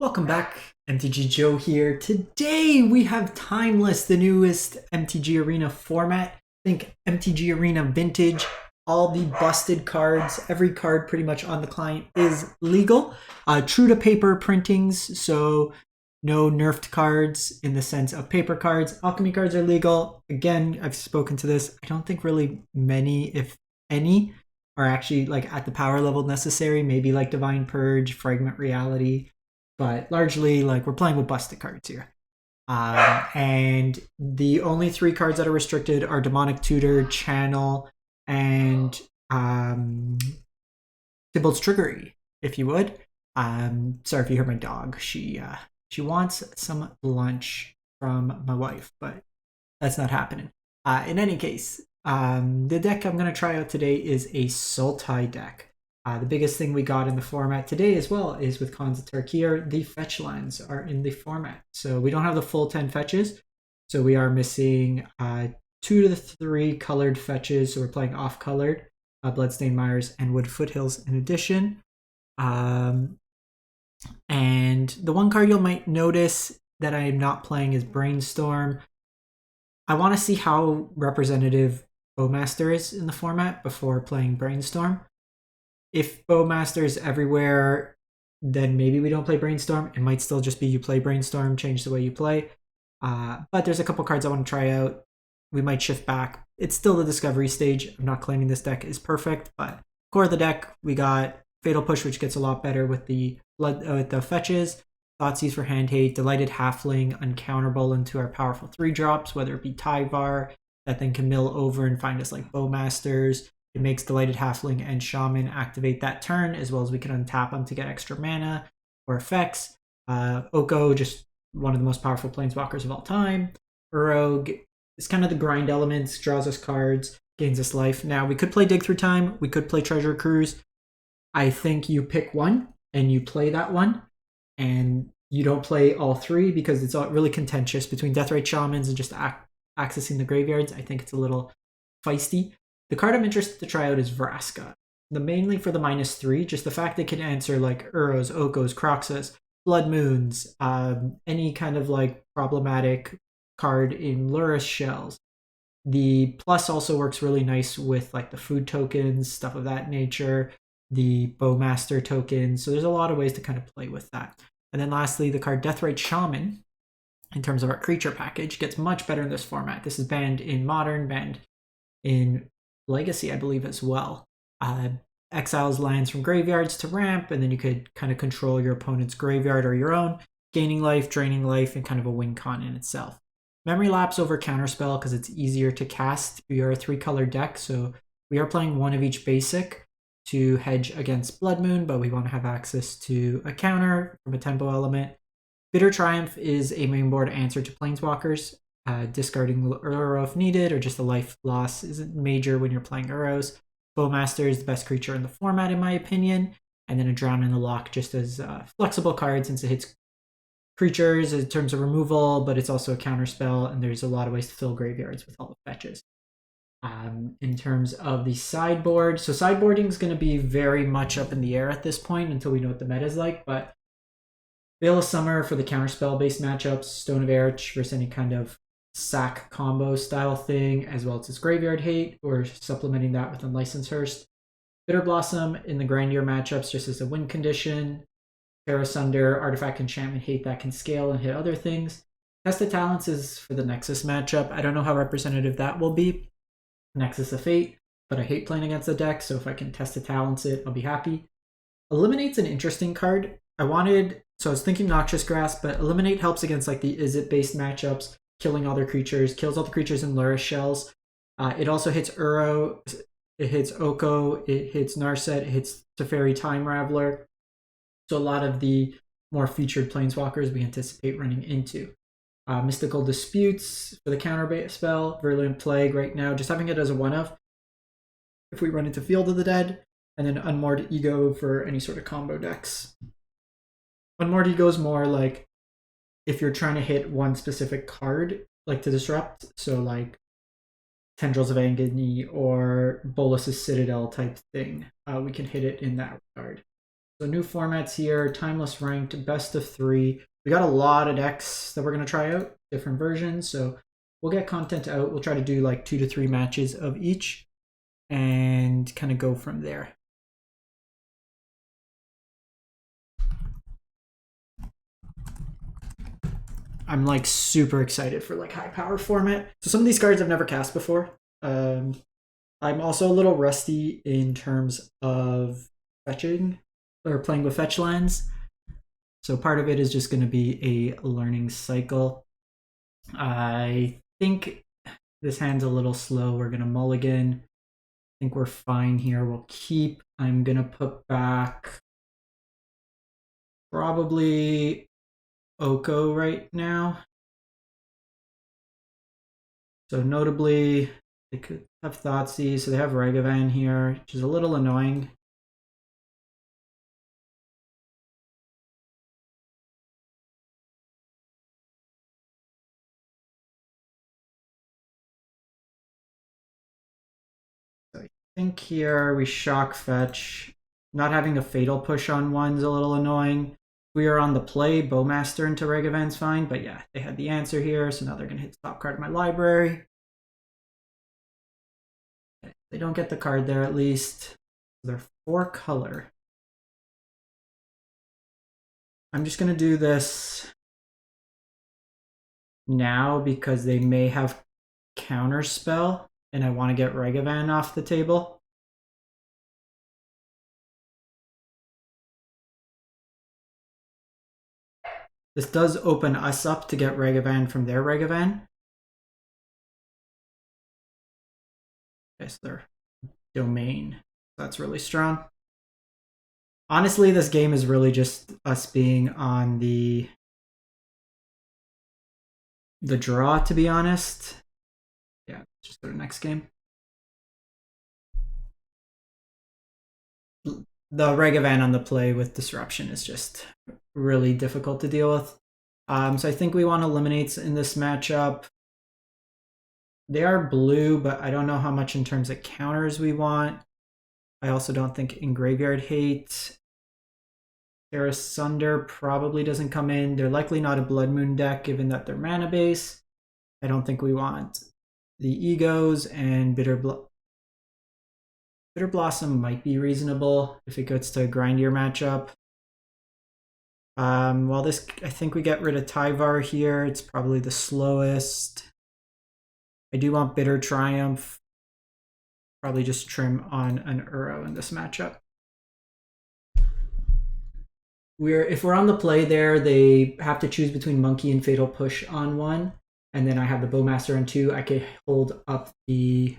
Welcome back, MTG Joe here. Today we have Timeless, the newest MTG Arena format. Think MTG Arena Vintage. All the busted cards, every card pretty much on the client is legal. True to paper printings, so no nerfed cards in the sense of paper cards. Alchemy cards are legal. Again, I've spoken to this. I don't think really many, if any, are actually like at the power level necessary. Maybe like Divine Purge, Fragment Reality, but largely like we're playing with busted cards here. And the only three cards that are restricted are Demonic Tutor, Channel, and Tybalt's Trickery, if you would. Sorry if you hear my dog. She wants some lunch from my wife, but that's not happening. In any case, the deck I'm going to try out today is a Sultai deck. The biggest thing we got in the format today as well is with Khans of Tarkir, the fetch lands are in the format. So we don't have the full 10 fetches. So we are missing 2 to the 3 colored fetches. So we're playing off-colored, Bloodstained Mires and Wood Foothills in addition. And the one card you might notice that I am not playing is Brainstorm. I want to see how representative Bowmaster is in the format before playing Brainstorm. If Bowmaster is everywhere, then maybe we don't play Brainstorm. It might still just be you play Brainstorm, change the way you play. But there's a couple cards I want to try out. We might shift back. It's still the discovery stage. I'm not claiming this deck is perfect, but core of the deck, we got Fatal Push, which gets a lot better with the fetches. Thoughtseize for hand hate, Delighted Halfling, uncounterable into our powerful 3-drops, whether it be Tyvar, that then can mill over and find us like Bowmasters. It makes Delighted Halfling and Shaman activate that turn, as well as we can untap them to get extra mana or effects. Oko, just one of the most powerful planeswalkers of all time. Uro is kind of the grind elements, draws us cards, gains us life. Now, we could play Dig Through Time. We could play Treasure Cruise. I think you pick one, and you play that one, and you don't play all three because it's all really contentious between Deathrite Shamans and just accessing the graveyards. I think it's a little feisty. The card I'm interested to try out is Vraska. Mainly for the -3, just the fact it can answer like Uros, Okos, Croxus, Blood Moons, any kind of like problematic card in Luris Shells. The plus also works really nice with like the food tokens, stuff of that nature, the Bowmaster tokens. So there's a lot of ways to kind of play with that. And then lastly, the card Deathrite Shaman, in terms of our creature package, gets much better in this format. This is banned in Modern, banned in Legacy, I believe, as well. Exiles lands from graveyards to ramp, and then you could kind of control your opponent's graveyard or your own, gaining life, draining life, and kind of a win con in itself. Memory Lapse over Counterspell because it's easier to cast. We are a 3-color deck, so we are playing one of each basic to hedge against Blood Moon, but we want to have access to a counter from a tempo element. Bitter Triumph is a mainboard answer to Planeswalkers. Discarding Uro if needed, or just a life loss isn't major when you're playing Uros. Bowmaster is the best creature in the format, in my opinion. And then a Drown in the Loch just as a flexible card since it hits creatures in terms of removal, but it's also a counter spell, and there's a lot of ways to fill graveyards with all the fetches. In terms of the sideboard, so sideboarding is going to be very much up in the air at this point until we know what the meta is like, but Veil of Summer for the counterspell based matchups, Stone of Erich versus any kind of sack combo style thing, as well as its graveyard hate, or supplementing that with Unlicensed Hearse. Bitter Blossom in the grindier matchups just as a win condition. Terra Sunder, Artifact Enchantment hate that can scale and hit other things. Test of Talents is for the Nexus matchup. I don't know how representative that will be. Nexus of Fate, but I hate playing against the deck, so if I can Test of Talents it, I'll be happy. Eliminate's an interesting card. I was thinking Noxious Grasp, but Eliminate helps against like the Is It based matchups, killing all their creatures, kills all the creatures in Luris Shells. It also hits Uro, it hits Oko, it hits Narset, it hits Teferi Time Raveler. So a lot of the more featured planeswalkers we anticipate running into. Mystical Disputes for the counter spell, Virulent Plague right now, just having it as a one-of if we run into Field of the Dead, and then Unmoored Ego for any sort of combo decks. Unmoored Ego is more like if you're trying to hit one specific card, like to disrupt, so like Tendrils of Agony or Bolus's Citadel type thing, we can hit it in that regard. So new formats here, Timeless Ranked, best of 3. We got a lot of decks that we're going to try out, different versions. So we'll get content out. We'll try to do like 2 to 3 matches of each and kind of go from there. I'm like super excited for like high power format. So some of these cards I've never cast before. I'm also a little rusty in terms of fetching or playing with fetch lands. So part of it is just going to be a learning cycle. I think this hand's a little slow. We're going to mulligan. I think we're fine here. We'll keep. I'm going to put back probably Oko right now. So notably, they could have Thoughtseize, so they have Ragavan here, which is a little annoying. So I think here we shock fetch. Not having a fatal push on one's a little annoying. We are on the play, Bowmaster into Ragavan's fine, but yeah, they had the answer here, so now they're going to hit the top card of my library. Okay, they don't get the card there at least. They're 4 color. I'm just going to do this now because they may have Counterspell, and I want to get Ragavan off the table. This does open us up to get Ragavan from their Ragavan. Yes, their domain. That's really strong. Honestly, this game is really just us being on the draw, to be honest. Yeah, just go to next game. The Ragavan on the play with Disruption is just really difficult to deal with. So I think we want eliminates in this matchup. They are blue, but I don't know how much in terms of counters we want. I also don't think in Graveyard Hate. Terra Sunder probably doesn't come in. They're likely not a Blood Moon deck given that they're mana base. I don't think we want the Egos, and Bitter Blossom might be reasonable if it gets to a grindier matchup. While this, I think we get rid of Tyvar here. It's probably the slowest. I do want Bitter Triumph. Probably just trim on an Uro in this matchup. If we're on the play there, they have to choose between Monkey and Fatal Push on one, and then I have the Bowmaster on 2. I could hold up the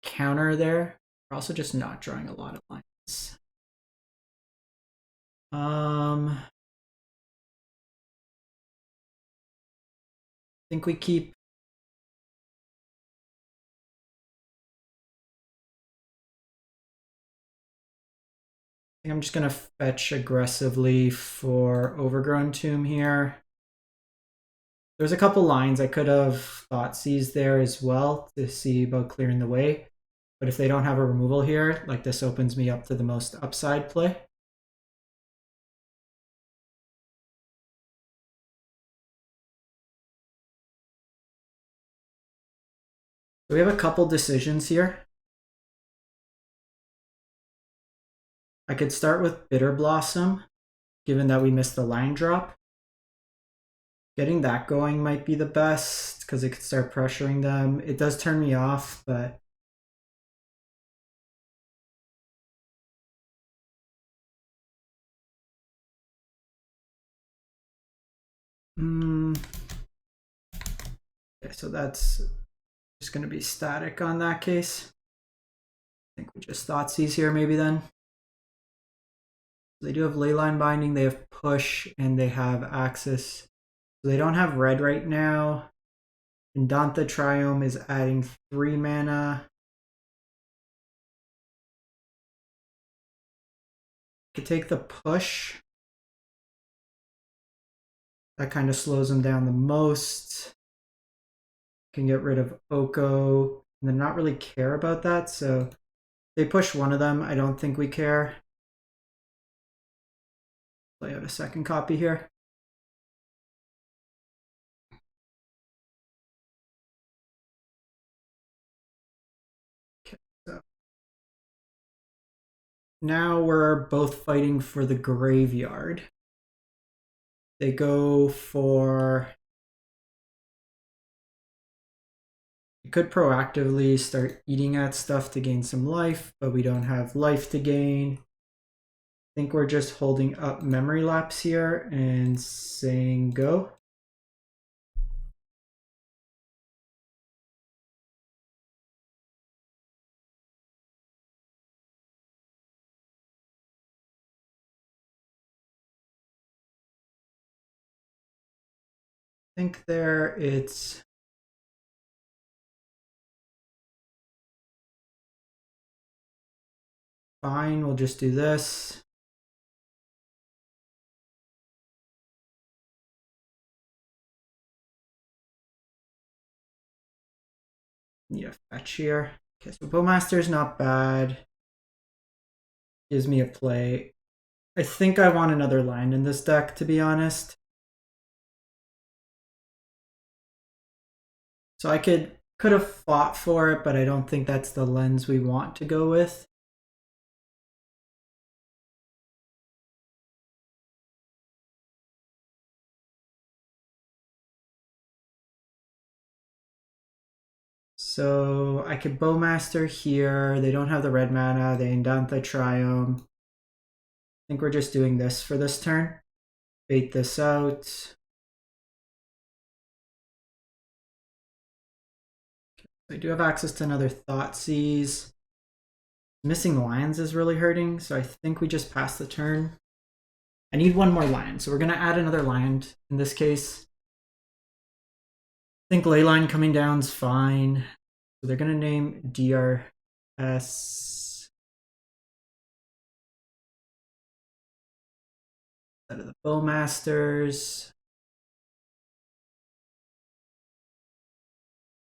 counter there. We're also just not drawing a lot of lines. I think we keep. I'm just going to fetch aggressively for Overgrown Tomb here. There's a couple lines I could have Thoughtseize there as well to see about clearing the way. But if they don't have a removal here, like this opens me up to the most upside play. So we have a couple decisions here. I could start with Bitter Blossom, given that we missed the line drop. Getting that going might be the best, because it could start pressuring them. It does turn me off, but... Okay, so that's just going to be static on that case. I think we just Thoughtseize here maybe then. They do have Leyline Binding, they have Push, and they have Axis. So they don't have red right now. Indantha Triome is adding 3 mana. Could take the Push. That kind of slows them down the most. Can get rid of Oko, and then not really care about that. So they push one of them. I don't think we care. play out a second copy here. Okay, so now we're both fighting for the graveyard. They go for... You could proactively start eating at stuff to gain some life, but we don't have life to gain. I think we're just holding up Memory Lapse here and saying go. I think there it's... Fine, we'll just do this. Yeah, fetch here. Okay, so Bowmaster's not bad. Gives me a play. I think I want another land in this deck, to be honest. So I could have fought for it, but I don't think that's the lens we want to go with. So I could Bowmaster here. They don't have the red mana. They Deathrite Shaman. I think we're just doing this for this turn. Bait this out. I do have access to another Thoughtseize. Missing lands is really hurting, so I think we just pass the turn. I need one more land, so we're going to add another land in this case. I think Leyline coming down is fine. So they're going to name DRS. Instead of the Bowmasters.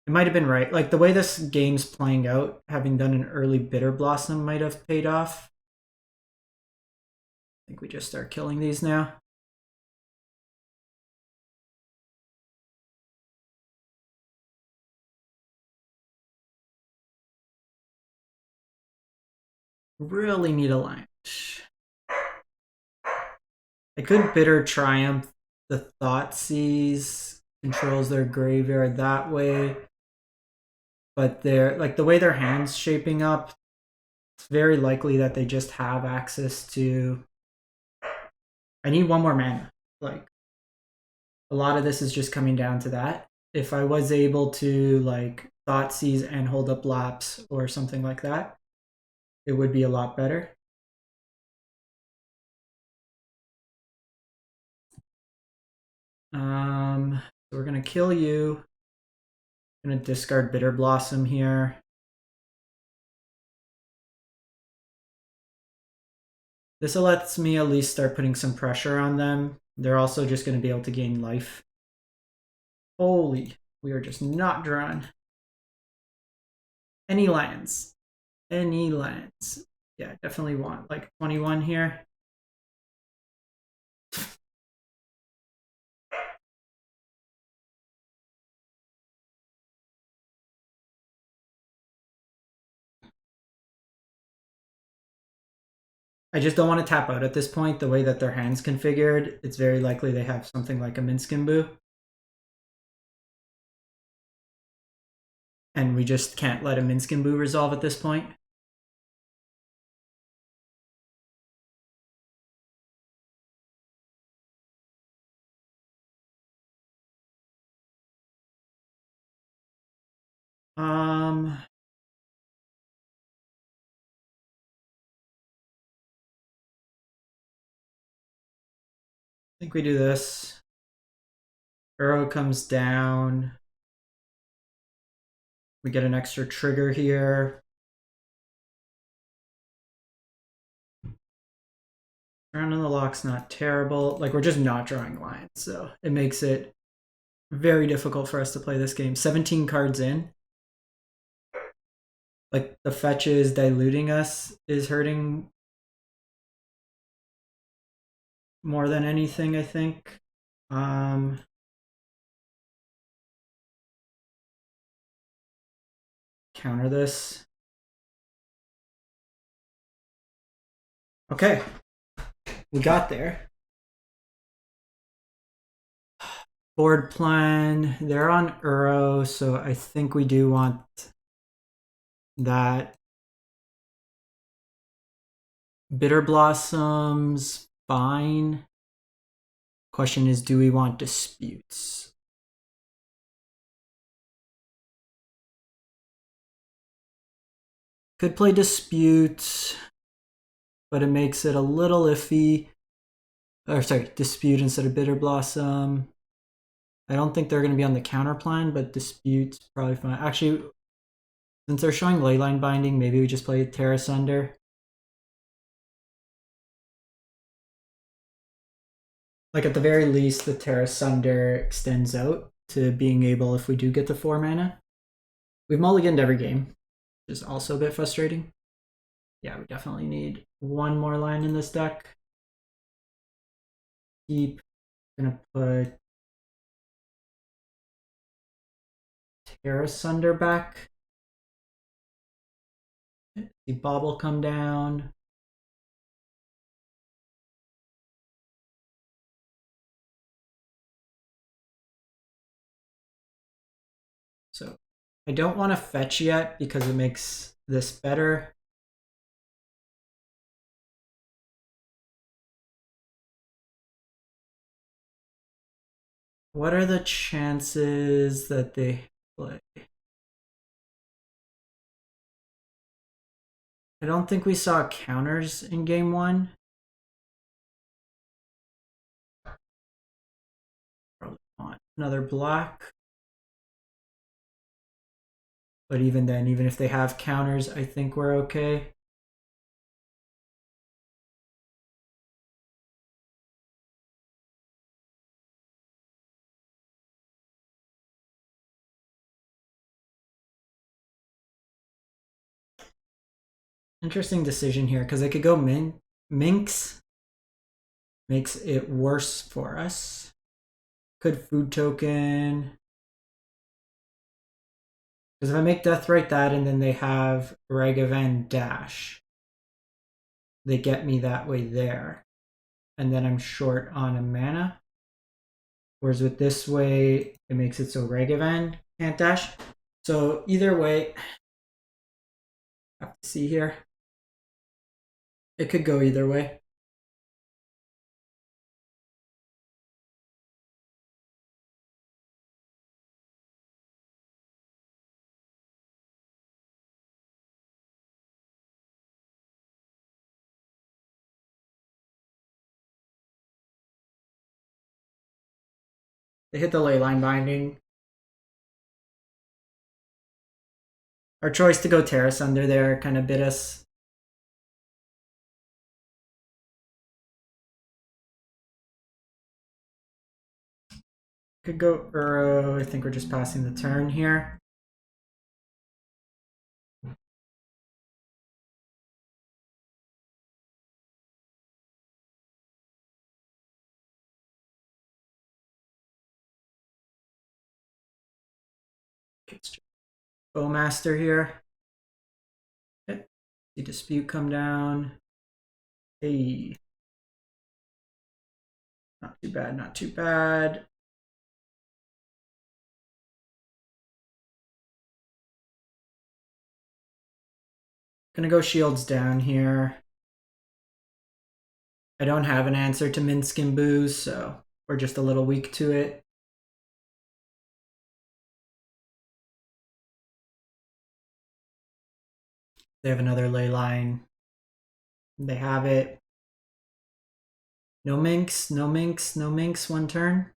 It might have been right. Like the way this game's playing out, having done an early Bitter Blossom might have paid off. I think we just start killing these now. Really need a land. I could Bitter Triumph the Thoughtseize, controls their graveyard that way. But they're like the way their hand's shaping up, it's very likely that they just have access to... I need one more mana. Like a lot of this is just coming down to that. If I was able to like Thoughtseize and hold up Lapse or something like that, it would be a lot better. So we're gonna kill you. I'm gonna discard Bitter Blossom here. This lets me at least start putting some pressure on them. They're also just gonna be able to gain life. Holy, we are just not drawn. Any lands. Any lands. Yeah, definitely want like 21 here. I just don't want to tap out at this point. The way that their hand's configured, it's very likely they have something like a Minskin. And we just can't let a Minskin resolve at this point. I think we do this. Arrow comes down. We get an extra trigger here. Around on the Loch's not terrible. Like, we're just not drawing lines, so it makes it very difficult for us to play this game. 17 cards in. Like, the fetches diluting us is hurting. more than anything, I think. Counter this. Okay, we got there. Board plan, they're on Uro, so I think we do want that. Bitter Blossoms, fine. Question is, do we want disputes? Could play dispute, but it makes it a little iffy. Or sorry, dispute instead of Bitter Blossom. I don't think they're going to be on the counter plan, but dispute's probably fine. Actually, since they're showing Leyline Binding, maybe we just play Terra Sunder. Like at the very least, the Terra Sunder extends out to being able, if we do get to 4 mana. We've mulliganed every game, which is also a bit frustrating. Yeah, we definitely need one more line in this deck. Keep gonna put Terra Sunder back. See Bauble come down. So I don't want to fetch yet because it makes this better. What are the chances that they play? I don't think we saw counters in game 1. Probably want another black. But even then, even if they have counters, I think we're okay. Interesting decision here, because I could go Minx. Makes it worse for us. Could food token. Because if I make Deathrite that and then they have Ragavan Dash, they get me that way there. And then I'm short on a mana. Whereas with this way, it makes it so Ragavan can't dash. So either way, I have to see here. It could go either way. They hit the Leyline Binding. Our choice to go Terra Sunder there kind of bit us. Could go Uro. I think we're just passing the turn here. Bowmaster here. Okay. See dispute come down. Hey. Not too bad, not too bad. Gonna go shields down here. I don't have an answer to Minsc and Booze, so we're just a little weak to it. They have another ley line. They have it. No minks, no minks, no minks, one turn.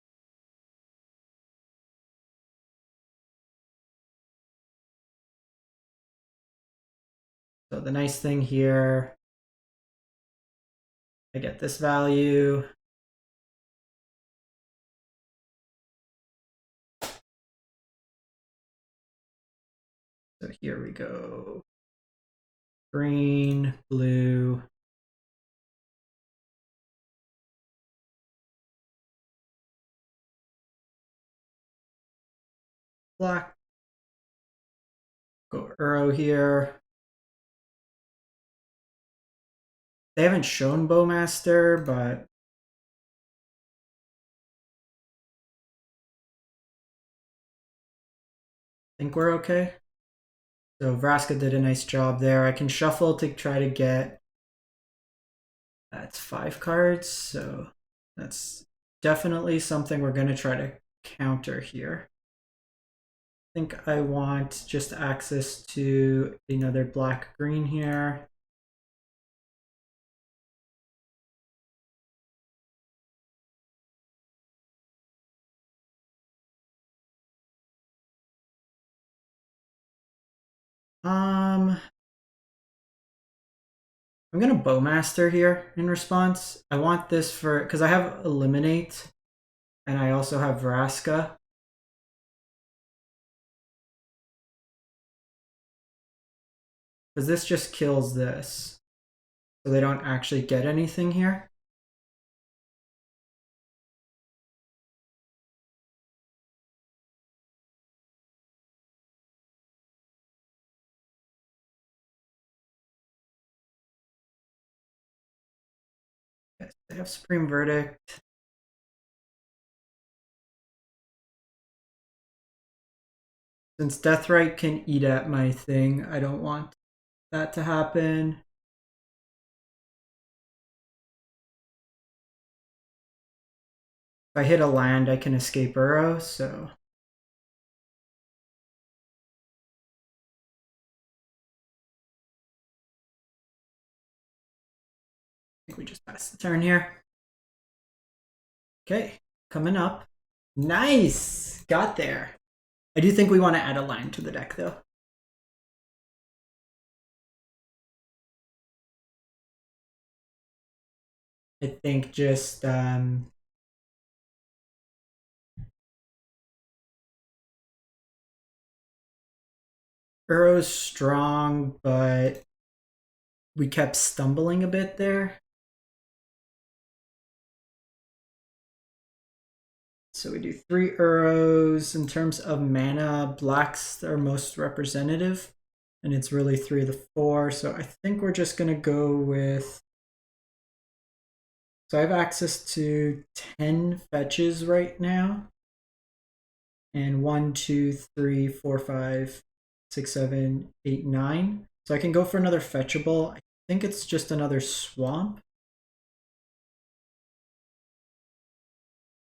So the nice thing here, I get this value. So here we go. Green, blue. black. Go Uro here. They haven't shown Bowmaster, but I think we're okay. So Vraska did a nice job there. I can shuffle to try to get... That's 5 cards, so that's definitely something we're going to try to counter here. I think I want just access to another black-green here. I'm going to Bowmaster here in response. I want this for... because I have Eliminate, and I also have Vraska. Because this just kills this. So they don't actually get anything here. Yes, they have Supreme Verdict. Since Deathrite can eat at my thing, I don't want that to happen. If I hit a land, I can escape Uro, so... I think we just passed the turn here. Okay, coming up. Nice! Got there. I do think we want to add a land to the deck, though. I think just... Uro's strong, but we kept stumbling a bit there. So we do 3 Uros. In terms of mana, blacks are most representative, and it's really 3 of the 4. So I think we're just going to go with... So I have access to 10 fetches right now. And 1, 2, 3, 4, 5, 6, 7, 8, 9. So I can go for another fetchable. I think it's just another swamp.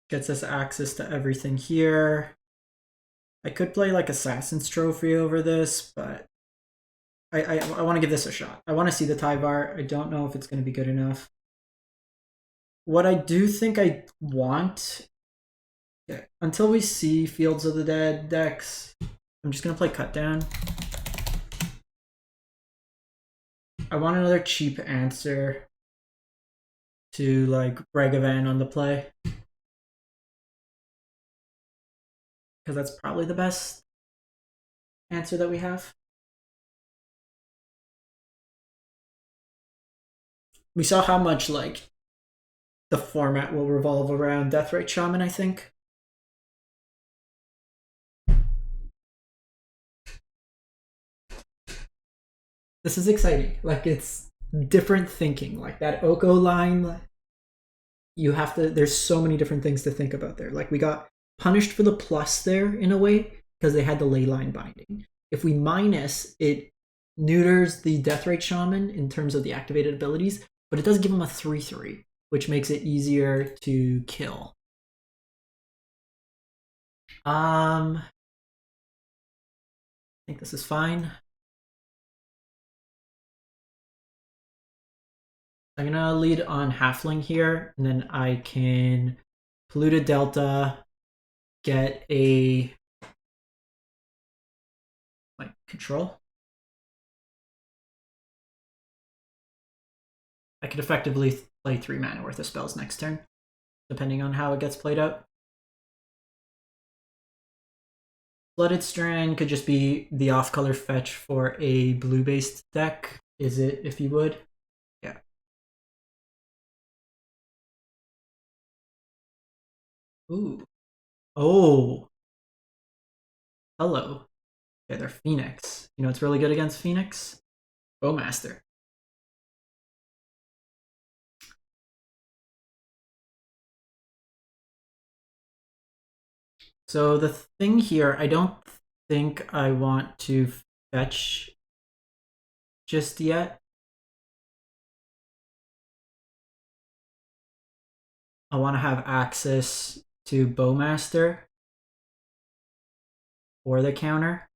Gets us access to everything here. I could play like Assassin's Trophy over this, but I want to give this a shot. I want to see the Tyvar. I don't know if it's going to be good enough. What I do think I want... Okay, until we see Fields of the Dead decks, I'm just going to play Cut Down. I want another cheap answer to like Ragavan on the play. Because that's probably the best answer that we have. We saw how much like the format will revolve around Deathrite Shaman, I think. This is exciting. Like, it's different thinking. Like that Oko line, you have to... There's so many different things to think about there. Like, we got punished for the plus there in a way because they had the Leyline binding. If we minus, it neuters the Deathrite Shaman in terms of the activated abilities, but it does give him a 3/3, which makes it easier to kill. I think this is fine. I'm gonna lead on Halfling here, and then I can Polluted Delta, get a like control. I could effectively play 3 mana worth of spells next turn, depending on how it gets played out. Flooded Strand could just be the off-color fetch for a blue-based deck. Is it, if you would? Yeah. Ooh. Oh. Hello. Yeah, they're Phoenix. You know what's really good against Phoenix? Bowmaster. So the thing here, I don't think I want to fetch just yet. I want to have access to Bowmaster or the counter.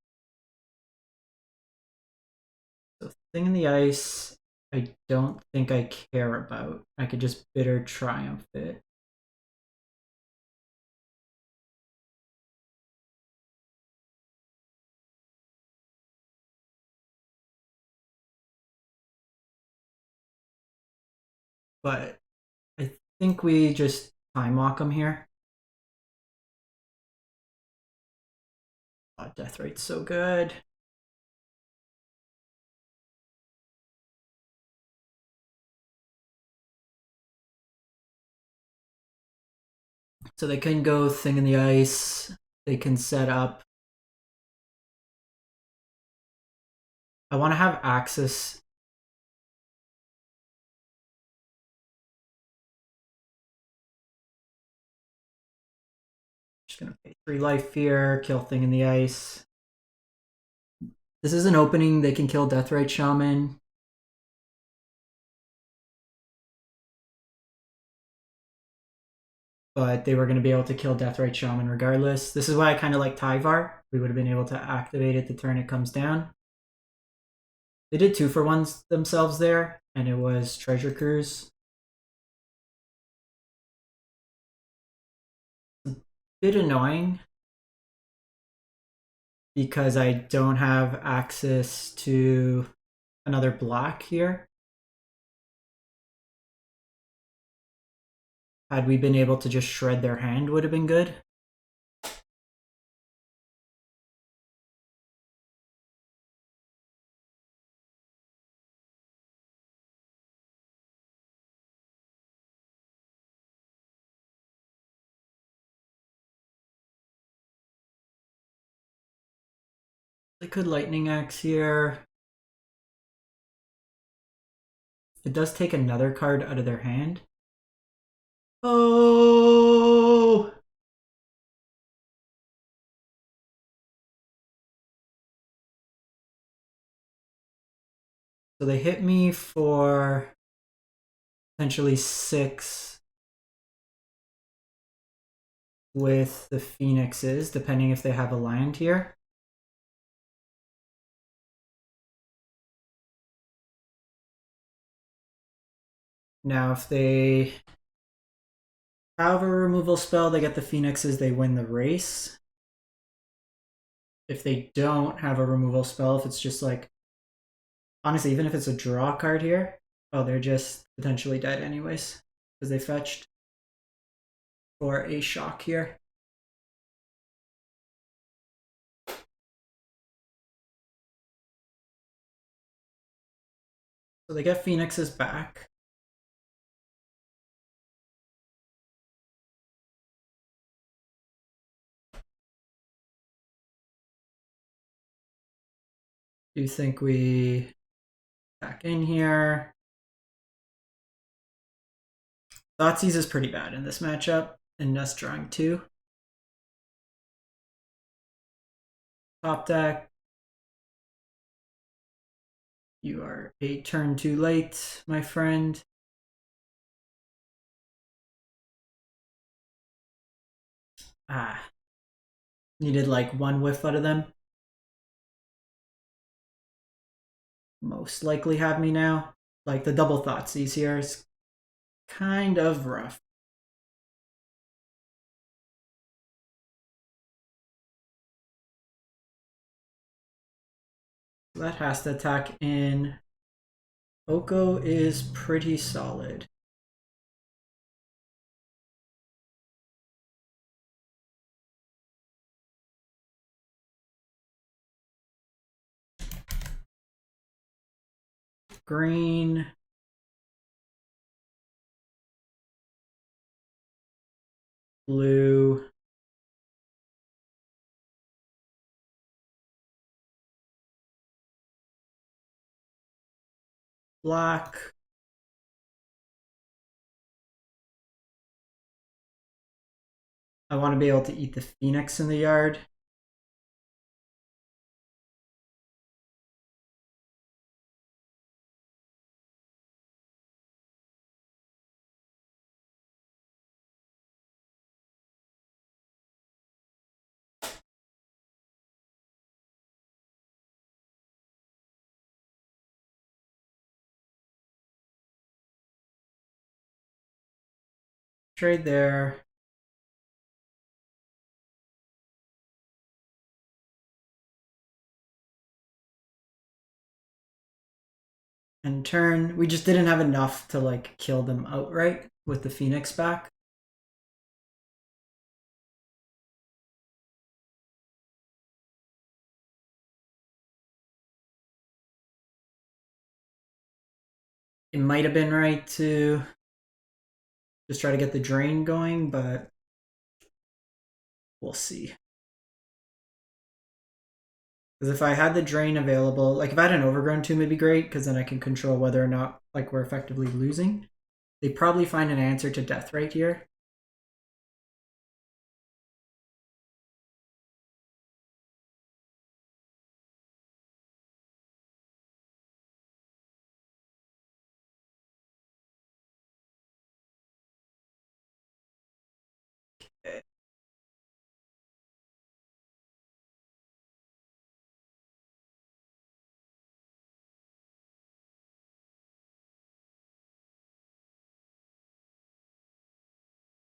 So Thing in the Ice, I don't think I care about. I could just Bitter Triumph it. But I think we just time walk them here. Oh, Deathrite's so good. So they can go Thing in the Ice. They can set up. I want to have access. Just gonna pay 3 life here, kill Thing in the Ice. This is an opening. They can kill Deathrite Shaman. But they were going to be able to kill Deathrite Shaman regardless. This is why I kind of like Tyvar. We would have been able to activate it the turn it comes down. They did 2-for-1s themselves there, and it was Treasure Cruise. A bit annoying because I don't have access to another black here. Had we been able to just shred their hand, would have been good. They could Lightning Axe here. It does take another card out of their hand. Oh! So they hit me for potentially 6 with the Phoenixes, depending if they have a land here. Now, if they have a removal spell, they get the Phoenixes, they win the race. If they don't have a removal spell, if it's just like, honestly, even if it's a draw card here, oh, they're just potentially dead anyways, because they fetched for a shock here. So they get Phoenixes back. Do you think we back in here? Thoughtseize is pretty bad in this matchup, and us drawing 2. Top deck. You are a turn too late, my friend. Needed like 1 whiff out of them. Most likely have me now. Like the double Thoughtseize here is kind of rough. That has to attack in. Oko is pretty solid. Green. Blue. black. I want to be able to eat the Phoenix in the yard. Trade there. And turn. We just didn't have enough to like kill them outright with the Phoenix back. It might have been right to just try to get the drain going, but we'll see. Because if I had the drain available, like if I had an Overgrown Tomb, it'd be great, because then I can control whether or not like we're effectively losing. They probably find an answer to Deathrite here. Okay.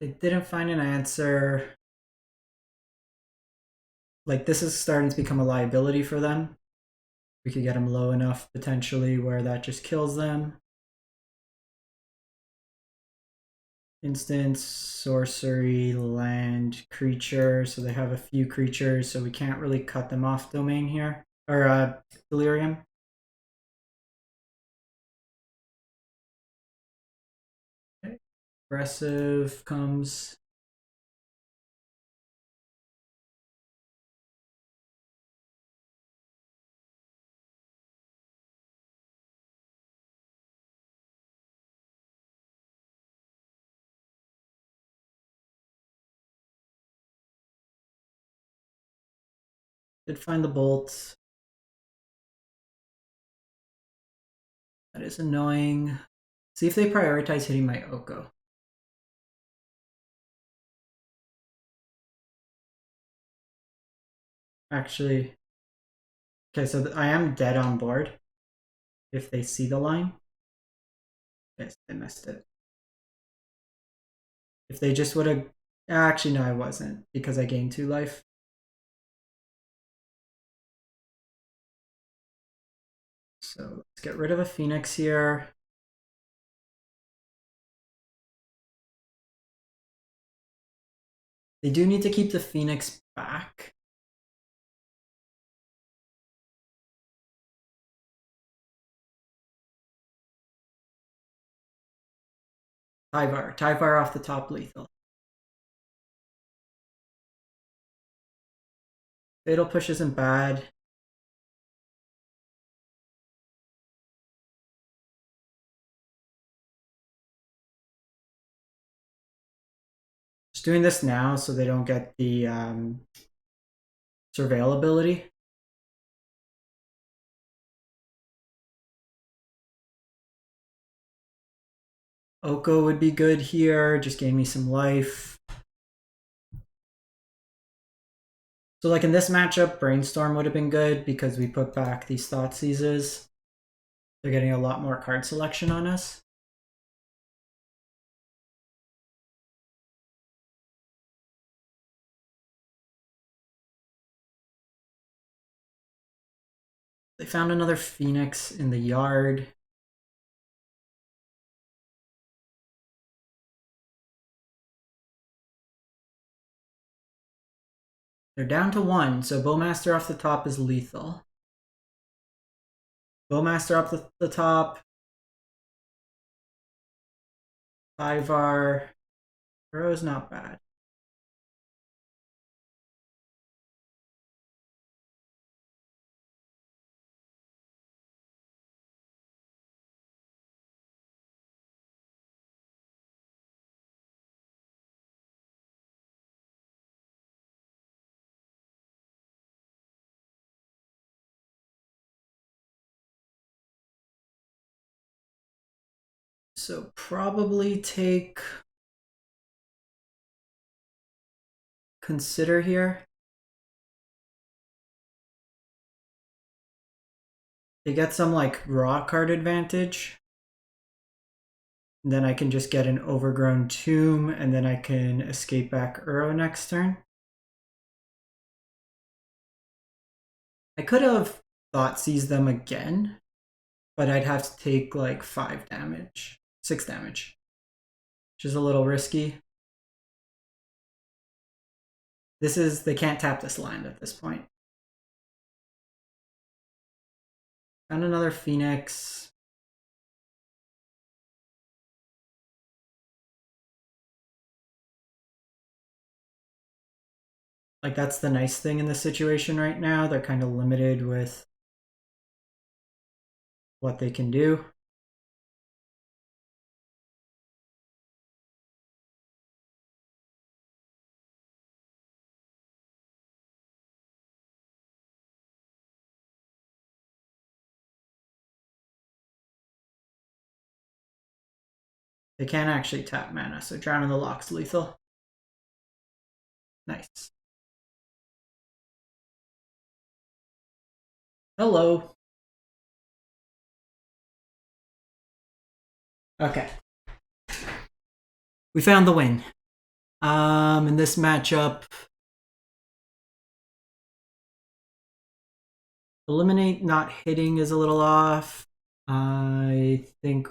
They didn't find an answer. Like this is starting to become a liability for them. We could get them low enough potentially where that just kills them. Instance, sorcery, land, creature. So they have a few creatures, so we can't really cut them off domain here. Or delirium. Okay. Aggressive comes. Did find the bolt. That is annoying. See if they prioritize hitting my Oko. Actually, okay, so I am dead on board if they see the line. Yes, I missed it. If they just would have... Actually, no, I wasn't, because I gained 2 life. So let's get rid of a Phoenix here. They do need to keep the Phoenix back. Tyvar. Tyvar off the top lethal. Fatal Push isn't bad. Just doing this now so they don't get the surveil ability. Oko would be good here. Just gain me some life. So like in this matchup, Brainstorm would have been good because we put back these Thoughtseizes. They're getting a lot more card selection on us. They found another Phoenix in the yard. They're down to 1, so Bowmaster off the top is lethal. Bowmaster up the top. Tyvar. Burrow's not bad. So probably take Consider here. They get some like raw card advantage. And then I can just get an Overgrown Tomb, and then I can escape back Uro next turn. I could have Thoughtseize them again, but I'd have to take like 5 damage, 6 damage, which is a little risky. They can't tap this land at this point. Found another Phoenix. Like, that's the nice thing in this situation right now. They're kind of limited with what they can do. They can't actually tap mana, so Drown in the Loch's lethal. Nice. Hello. Okay. We found the win. In this matchup, eliminate not hitting is a little off. I think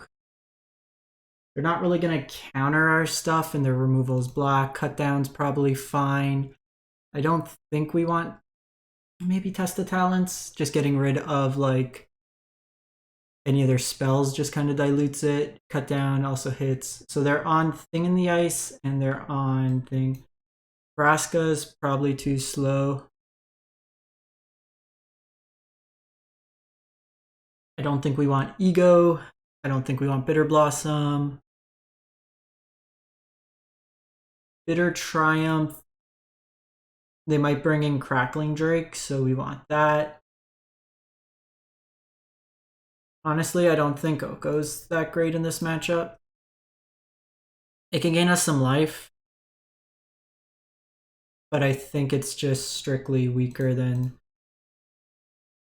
they're not really going to counter our stuff, and their removal is black. Cut down's probably fine. I don't think we want maybe Test the Talents. Just getting rid of like any of their spells just kind of dilutes it. Cut down also hits. So they're on Thing in the Ice, and they're on Thing. Vraska's probably too slow. I don't think we want Ego. I don't think we want Bitter Blossom. Bitter Triumph. They might bring in Crackling Drake, so we want that. Honestly, I don't think Oko's that great in this matchup. It can gain us some life, but I think it's just strictly weaker than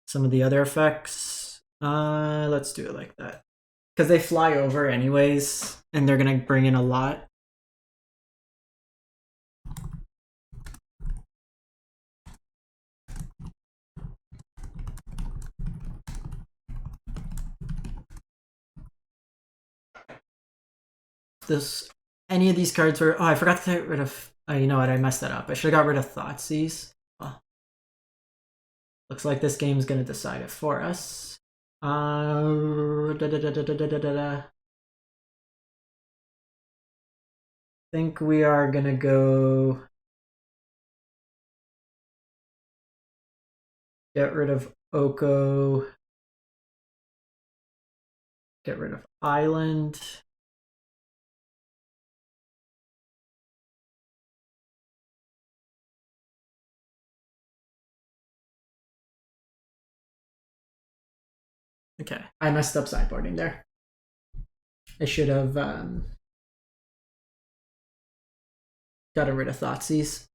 some of the other effects. Let's do it like that. Because they fly over anyways, and they're going to bring in a lot. Any of these cards were... Oh, I forgot to get rid of... Oh, you know what? I messed that up. I should have got rid of Thoughtseize. Oh. Looks like this game's going to decide it for us. I think we are going to go... Get rid of Oko. Get rid of Island. Okay, I messed up sideboarding there. I should have got rid of Thoughtseize.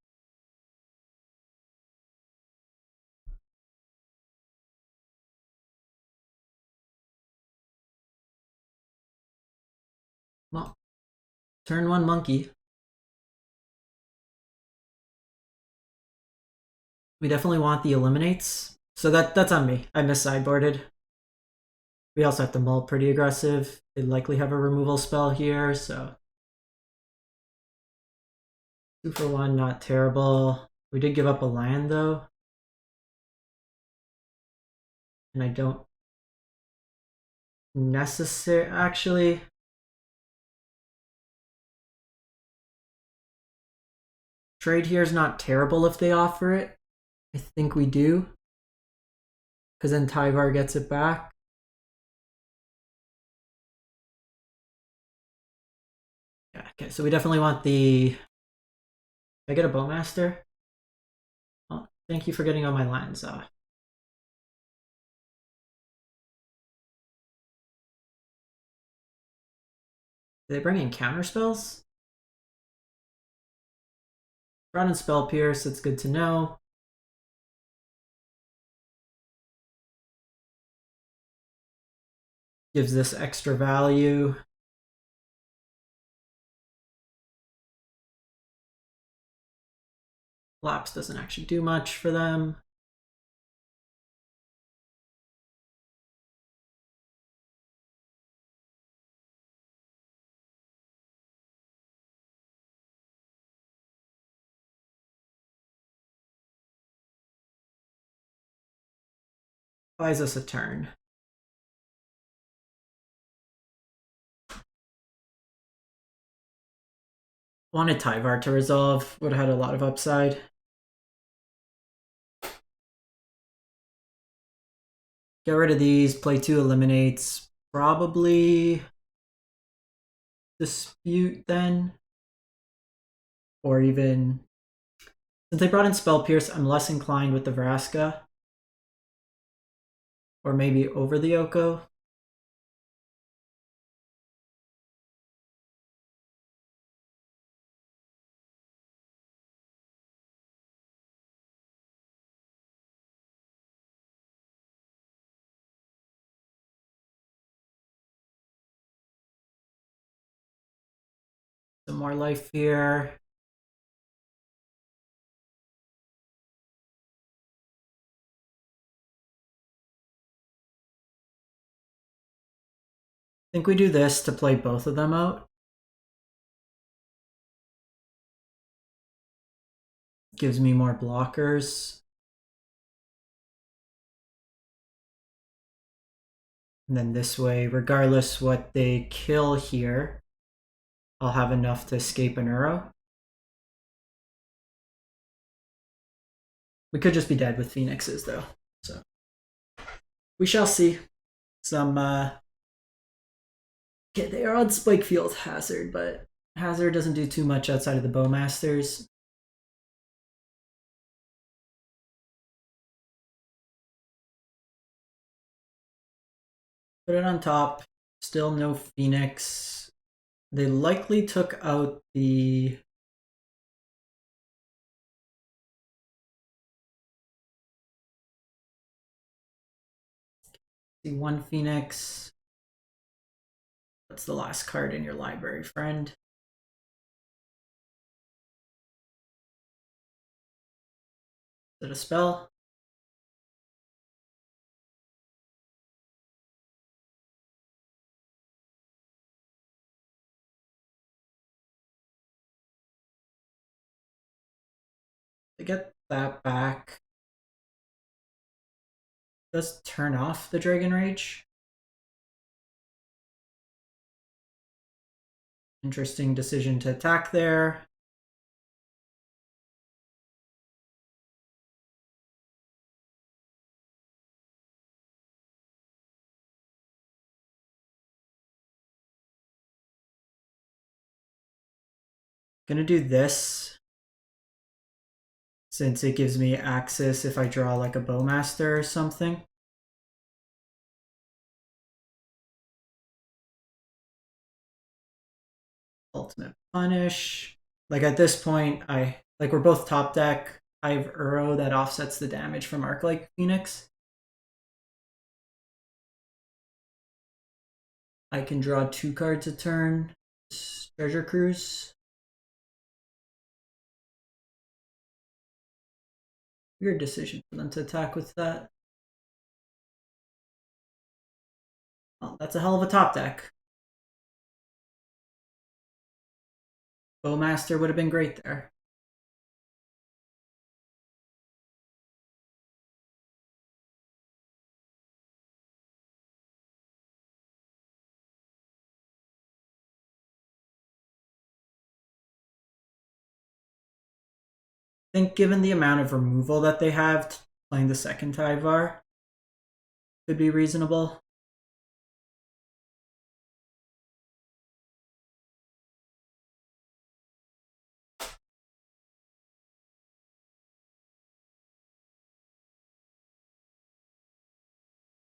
Well, turn 1 monkey. We definitely want the eliminates. So that's on me. I mis-sideboarded. We also have to mull pretty aggressive. They likely have a removal spell here, so 2 for 1, not terrible. We did give up a land though. And I don't actually. Trade here is not terrible if they offer it. I think we do. Because then Tyvar gets it back. Yeah, okay, so we definitely want the... Can I get a Bowmaster? Oh, thank you for getting all my lands. Do they bring in counter spells? Run and Spell Pierce, that's good to know. Gives this extra value. Lapse doesn't actually do much for them. Buys us a turn. Wanted Tyvar to resolve, would have had a lot of upside. Get rid of these, play 2 eliminates. Probably Dispute then. Or even... Since they brought in Spell Pierce, I'm less inclined with the Vraska. Or maybe over the Oko. Some more life here. I think we do this to play both of them out. Gives me more blockers. And then this way, regardless what they kill here, I'll have enough to escape an Uro. We could just be dead with Phoenixes though, so we shall see. Some okay, they are on Spikefield Hazard, but Hazard doesn't do too much outside of the Bowmasters. Put it on top. Still no Phoenix. They likely took out the... See, one Phoenix. What's the last card in your library, friend? Is it a spell? To get that back, let's turn off the Dragon Rage. Interesting decision to attack there. Gonna do this, since it gives me access if I draw like a Bowmaster or something. Ultimate Punish. Like at this point, we're both top deck. I have Uro that offsets the damage from Arclight Phoenix. I can draw 2 cards a turn. Treasure Cruise. Weird decision for them to attack with that. Oh, that's a hell of a top deck. Bowmaster would have been great there. I think given the amount of removal that they have, playing the second Tyvar could be reasonable.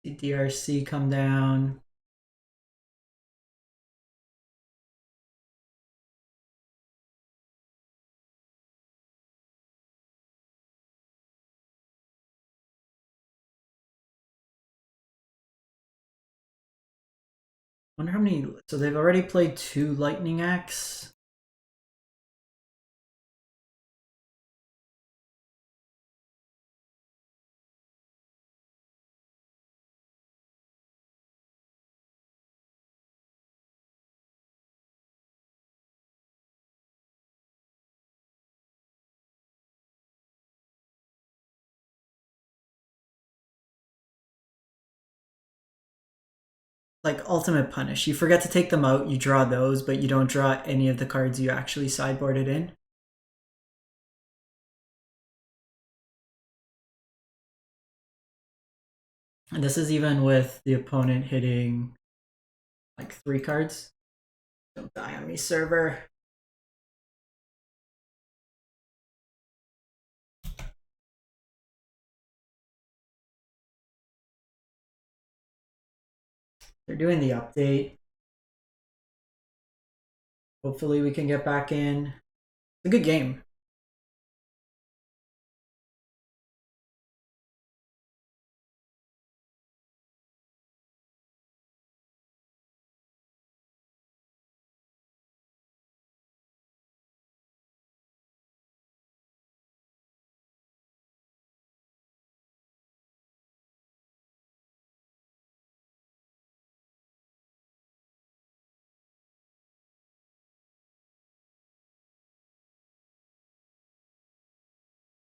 The DRC come down. Wonder how many. So they've already played 2 Lightning Axe. Like Ultimate Punish. You forget to take them out, you draw those, but you don't draw any of the cards you actually sideboarded in. And this is even with the opponent hitting like 3 cards. Don't die on me, server. They're doing the update. Hopefully we can get back in. It's a good game.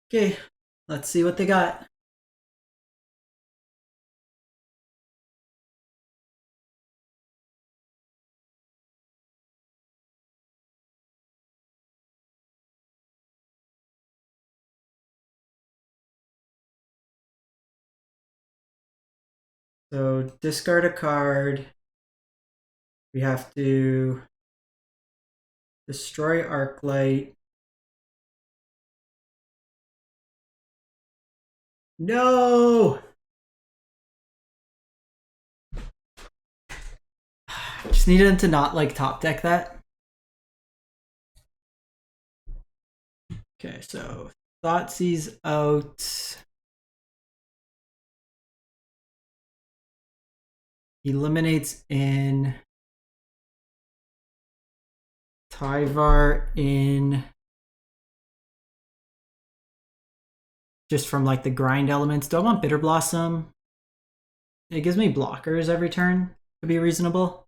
Okay, let's see what they got. So discard a card. We have to destroy Arclight. No! Just needed him to not like top deck that. Okay, so Thoughtseize out. Eliminates in. Tyvar in. Just from like the grind elements. Do I want Bitter Blossom? It gives me blockers every turn. Could be reasonable.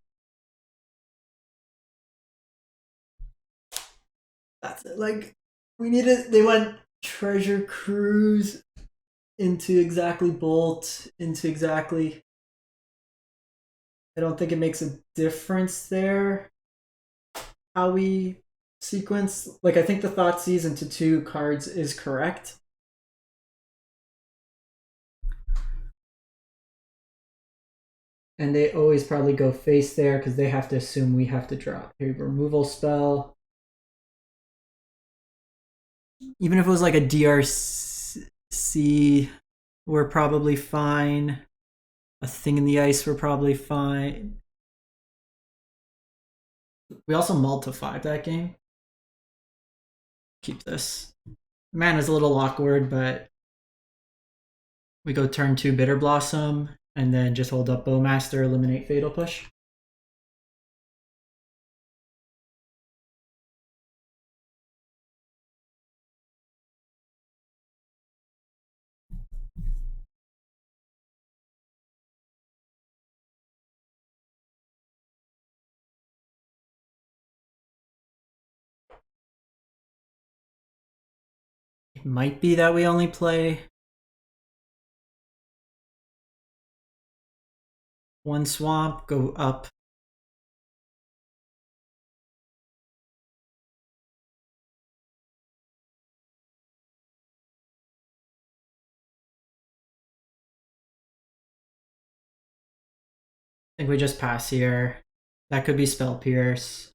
That's it. Like, we need it. They went Treasure Cruise into exactly Bolt, into exactly. I don't think it makes a difference there how we sequence. Like, I think the Thoughtseize into 2 cards is correct. And they always probably go face there because they have to assume we have to drop. Here, removal spell. Even if it was like a DRC, we're probably fine. A Thing in the Ice, we're probably fine. We also multiplied that game. Keep this. Mana's a little awkward, but we go turn 2 Bitter Blossom, and then just hold up Bowmaster, eliminate Fatal Push. It might be that we only play 1 swamp, go up. I think we just pass here. That could be Spell Pierce.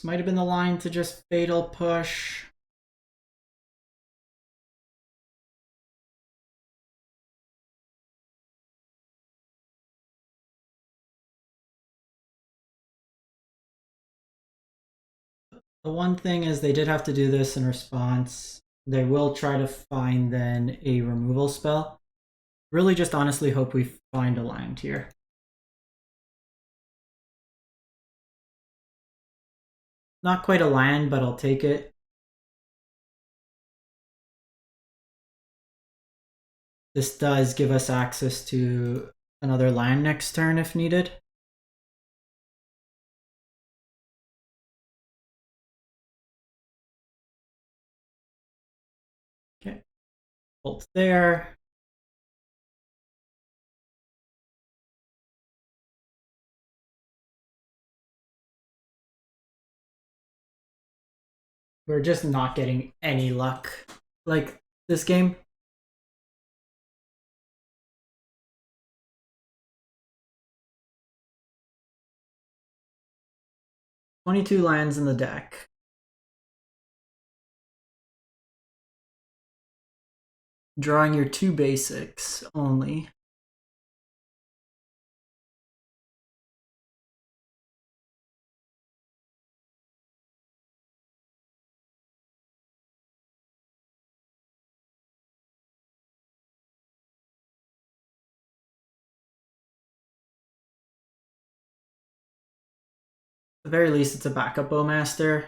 might have been the line to just Fatal Push. The one thing is they did have to do this in response. They will try to find then a removal spell. Really just honestly hope we find a land here. Not quite a land, but I'll take it. This does give us access to another land next turn if needed. Okay, bolt there. We're just not getting any luck like this game. "22 lands in the deck. Drawing your 2 basics only. At the very least, it's a backup bowmaster.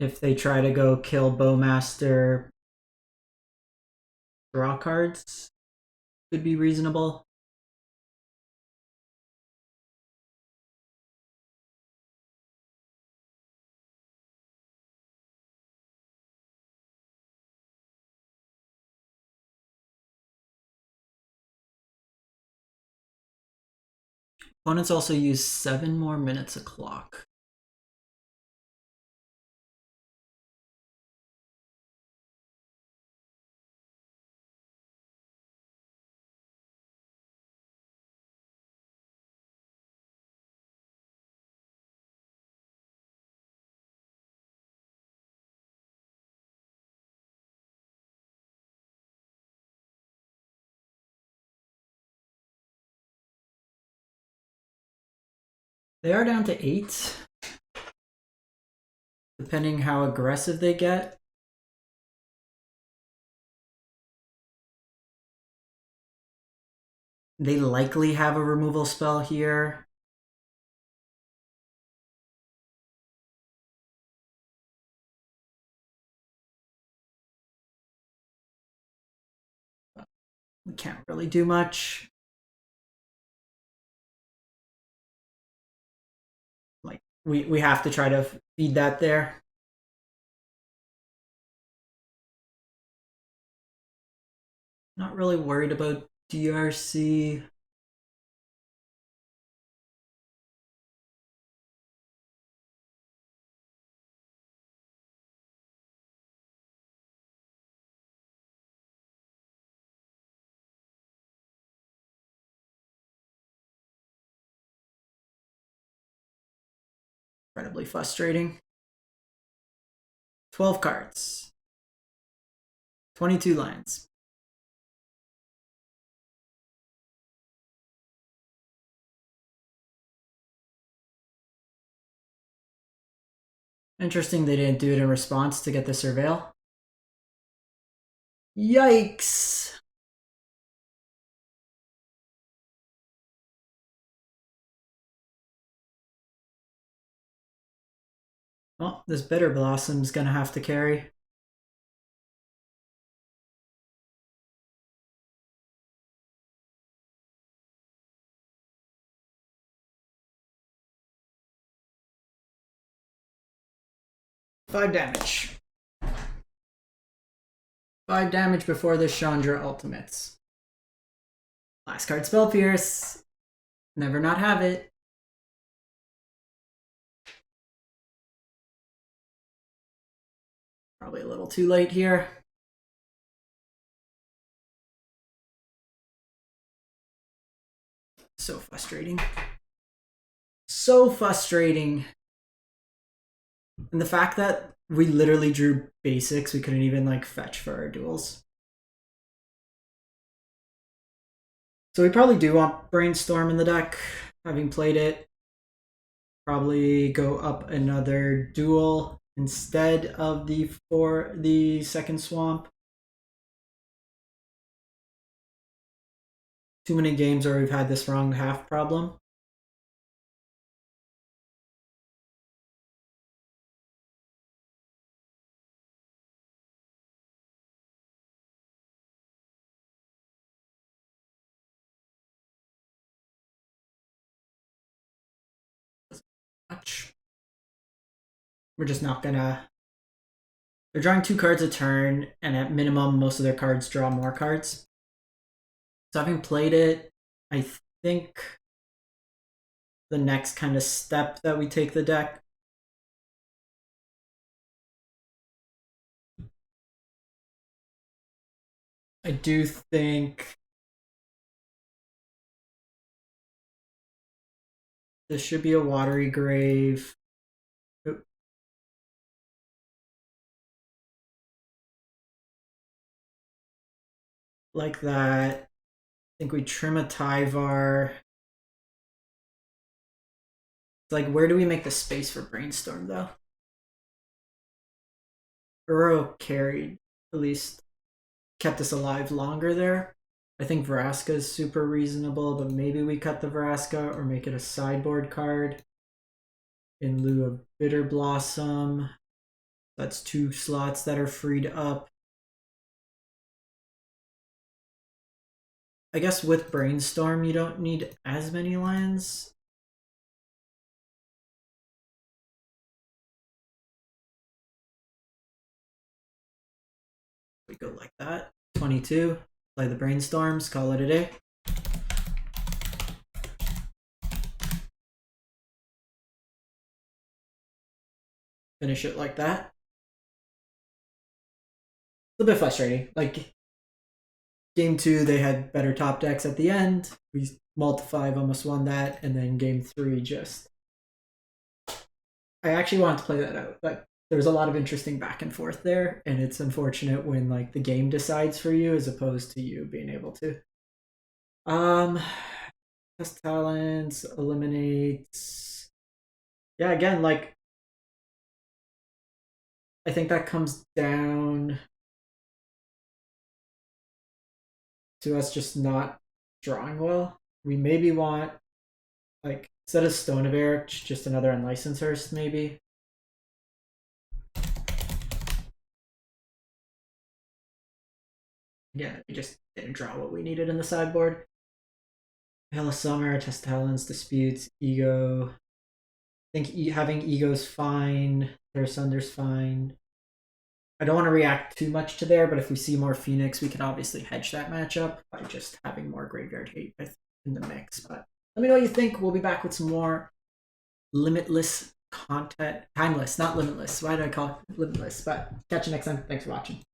If they try to go kill bowmaster, draw cards could be reasonable. Opponents also use 7 more minutes of clock. They are down to 8. Depending how aggressive they get. They likely have a removal spell here. We can't really do much. Like, we have to try to feed that there. Not really worried about DRC. Incredibly frustrating. 12 cards. 22 lines. Interesting they didn't do it in response to get the surveil. Yikes! Well, this Bitter Blossom's gonna have to carry. Five damage. 5 damage before the Chandra ultimates. Last card, Spell Pierce. Never not have it. Probably a little too late here. So frustrating. So frustrating. And the fact that we literally drew basics, we couldn't even like fetch for our duels. So we probably do want brainstorm in the deck, having played it. Probably go up another duel instead of the second swamp. Too many games where we've had this wrong half problem. Much. We're just not gonna. They're drawing 2 cards a turn, and at minimum, most of their cards draw more cards. So having played it, I think the next kind of step that we take the deck. I do think this should be a watery grave. Like that. I think we trim a Tyvar. It's like, where do we make the space for brainstorm though? Uro carried, at least kept us alive longer there. I think Vraska is super reasonable, but maybe we cut the Vraska or make it a sideboard card in lieu of Bitter Blossom. That's 2 slots that are freed up. I guess with brainstorm, you don't need as many lands. We go like that. 22. Play the brainstorms. Call it a day. Finish it like that. A little bit frustrating. Like, game 2, they had better top decks at the end. We multiplied, almost won that, and then game 3 just. I actually wanted to play that out. Like, there was a lot of interesting back and forth there, and it's unfortunate when like the game decides for you as opposed to you being able to. Test talents, eliminates. Yeah, again, like I think that comes down to us just not drawing well. We maybe want, like, instead of Stone of Eric, just another Unlicensed Hearse, maybe. Yeah, we just didn't draw what we needed in the sideboard. Hell of Summer, Test Talents, Disputes, Ego. I think having Ego's fine. There's Sunder's fine. I don't want to react too much to there, but if we see more Phoenix, we can obviously hedge that matchup by just having more graveyard hate in the mix. But let me know what you think. We'll be back with some more limitless content. Timeless, not limitless. Why did I call it limitless? But catch you next time. Thanks for watching.